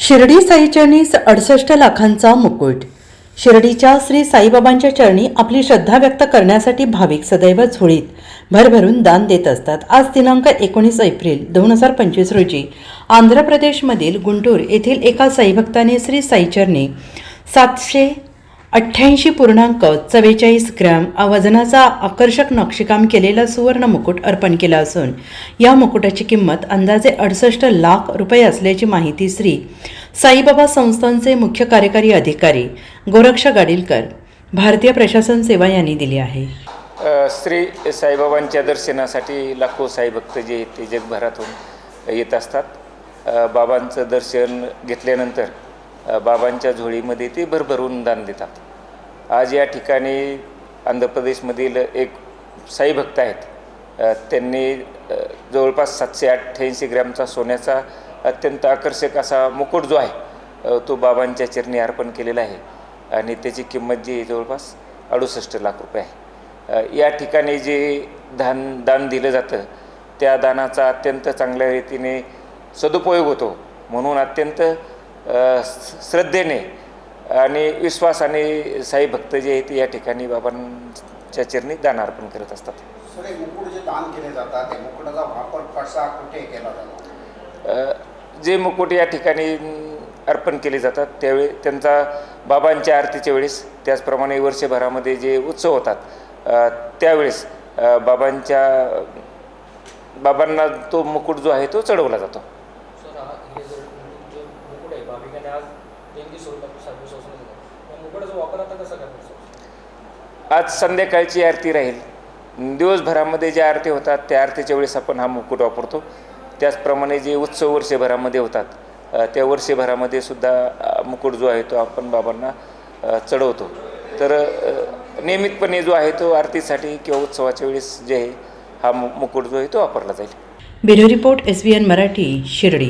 शिर्डी साईचरणी 68 लाखांचा मुकुट। शिर्डीच्या श्री साईबाबांच्या चरणी आपली श्रद्धा व्यक्त करण्यासाठी भाविक सदैव झोळीत भरभरून दान देत असतात। आज दिनांक 19 एप्रिल 2025 रोजी आंध्र प्रदेशमधील गुंटूर येथील एका साईभक्ताने श्री साईचरणी 788.44 ग्रॅम वजनाचा आकर्षक नक्षीकाम केलेला सुवर्ण मुकुट अर्पण केला असून या मुकुटाची किंमत अंदाजे 68 लाख रुपये असल्याची माहिती श्री साईबाबा संस्थानचे मुख्य कार्यकारी अधिकारी गोरक्ष गाडीलकर, भारतीय प्रशासन सेवा यांनी दिली आहे। श्री साईबाबांच्या दर्शनासाठी लाखो साईभक्त जे ते जगभरातून येत असतात। बाबांचं दर्शन घेतल्यानंतर बाबांच्या झोळीमध्ये ते भरभरून दान देतात। आज या ठिकाणी आंध्र प्रदेशमधील एक साईभक्त आहेत, त्यांनी जवळपास 788 ग्रॅमचा सोन्याचा अत्यंत आकर्षक असा मुकुट जो आहे तो बाबांच्या चरणी अर्पण केलेला आहे आणि त्याची किंमत जी जवळपास 68 लाख रुपये आहे। या ठिकाणी जे दान दिलं जातं त्या दानाचा अत्यंत चांगल्या रीतीने सदुपयोग होतो, म्हणून अत्यंत श्रद्धेने आणि विश्वासाने साई भक्त जे आहेत या ठिकाणी बाबांच्या चरणी दान अर्पण करत असतात। मुकुट जे दान केले जातात त्या मुकुटाचा वापर कसा कुठे केला जातो? जे मुकुट या ठिकाणी अर्पण केले जातात त्यावेळी त्यांचा बाबांच्या आरतीच्या वेळेस, त्याचप्रमाणे वर्षभरामध्ये जे उत्सव होतात त्यावेळेस बाबांना तो मुकुट जो आहे तो चढवला जातो। आज संध्याकाळची आरती राहील, दिवसभरामध्ये ज्या आरती होतात त्या आरतीच्या वेळेस आपण हा मुकुट वापरतो। त्याचप्रमाणे जे उत्सव वर्षभरामध्ये होतात त्या वर्षभरामध्ये सुद्धा मुकुट जो आहे तो आपण बाबांना चढवतो। तर नियमितपणे जो आहे तो आरतीसाठी किंवा उत्सवाच्या वेळेस जे आहे हा मुकुट जो आहे तो वापरला जाईल। Bureau report SBN Marathi, Shirdi.